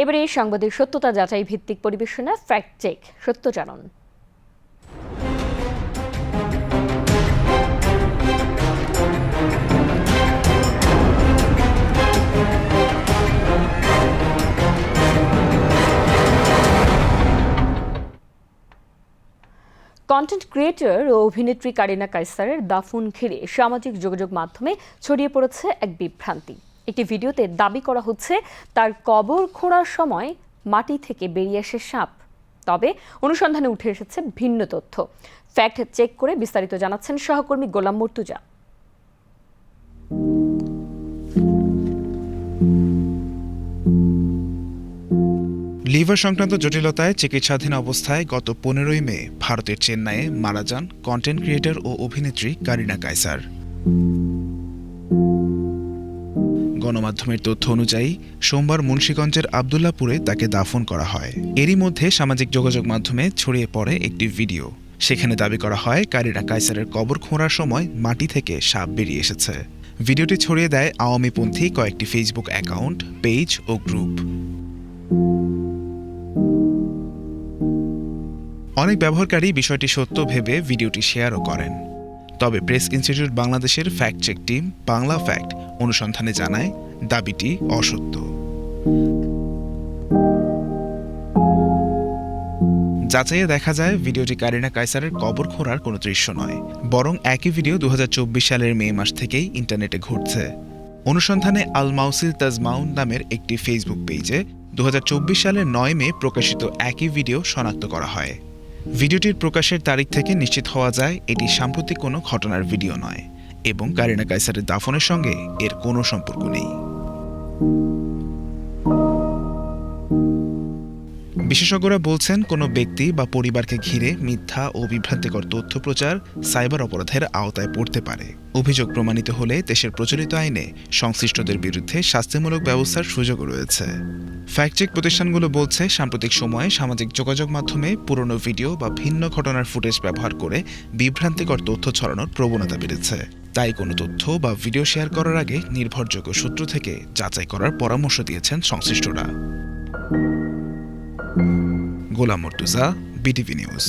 এবারে সাংবাদিক সত্যতা যাচাই ভিত্তিক পরিবেশনা ফ্যাক্ট চেক সত্যজানন। কন্টেন্ট ক্রিয়েটর ও অভিনেত্রী কারিনা কায়সারের দাফন ঘিরে সামাজিক যোগাযোগ মাধ্যমে ছড়িয়ে পড়েছে এক বিভ্রান্তি। একটি ভিডিওতে দাবি করা হচ্ছে তার কবর খোঁড়ার সময় মাটি থেকে বেরিয়ে আসে সাপ। তবে অনুসন্ধানে উঠে এসেছে ভিন্ন তথ্য। ফ্যাক্ট চেক করে বিস্তারিত জানাচ্ছেন সহকর্মী গোলাম মর্তুজা। লিভার সংক্রান্ত জটিলতায় চিকিৎসাধীন অবস্থায় গত 15ই মে ভারতের চেন্নাইয়ে মারা যান কন্টেন্ট ক্রিয়েটর ও অভিনেত্রী কারিনা কায়সার। গণমাধ্যমের তথ্য অনুযায়ী সোমবার মুন্সিগঞ্জের আবদুল্লাপুরে তাকে দাফন করা হয়। এরই মধ্যে সামাজিক যোগাযোগ মাধ্যমে ছড়িয়ে পড়ে একটি ভিডিও। সেখানে দাবি করা হয় কারিনা কায়সারের কবর খোঁড়ার সময় মাটি থেকে সাপ বেরিয়ে এসেছে। ভিডিওটি ছড়িয়ে দেয় আওয়ামীপন্থী কয়েকটি ফেসবুক অ্যাকাউন্ট, পেজ ও গ্রুপ। অনেক ব্যবহারকারী বিষয়টি সত্য ভেবে ভিডিওটি শেয়ারও করেন। তবে প্রেস ইনস্টিটিউট বাংলাদেশের fact check team Bangla fact অনুসন্ধানে জানায় দাবিটি অসত্য। যাচাইয়ে দেখা যায় ভিডিওটি কারিনা কায়সারের কবর খোঁড়ার কোনো দৃশ্য নয়, বরং একই ভিডিও 2024 সালের মে মাস থেকেই ইন্টারনেটে ঘুরছে। অনুসন্ধানে আল মাউসিল তাজমাউন নামের একটি ফেসবুক পেজে 2024 সালের 9 মে প্রকাশিত একই ভিডিও শনাক্ত করা হয়। ভিডিওটির প্রকাশের তারিখ থেকে নিশ্চিত হওয়া যায় এটি সাম্প্রতিক কোনো ঘটনার ভিডিও নয় এবং কারিনা কায়সারের দাফনের সঙ্গে এর কোনো সম্পর্ক নেই। বিশেষজ্ঞরা বলছেন, কোনো ব্যক্তি বা পরিবারকে ঘিরে মিথ্যা ও বিভ্রান্তিকর তথ্য প্রচার সাইবার অপরাধের আওতায় পড়তে পারে। অভিযোগ প্রমাণিত হলে দেশের প্রচলিত আইনে সংশ্লিষ্টদের বিরুদ্ধে শাস্তিমূলক ব্যবস্থার সুযোগ রয়েছে। ফ্যাক্টচেক প্রতিষ্ঠানগুলো বলছে, সাম্প্রতিক সময়ে সামাজিক যোগাযোগ মাধ্যমে পুরনো ভিডিও বা ভিন্ন ঘটনার ফুটেজ ব্যবহার করে বিভ্রান্তিকর তথ্য ছড়ানোর প্রবণতা বেড়েছে। তাই কোনো তথ্য বা ভিডিও শেয়ার করার আগে নির্ভরযোগ্য সূত্র থেকে যাচাই করার পরামর্শ দিয়েছেন সংশ্লিষ্টরা। গোলাম মর্তুজা, বিটিভি নিউজ।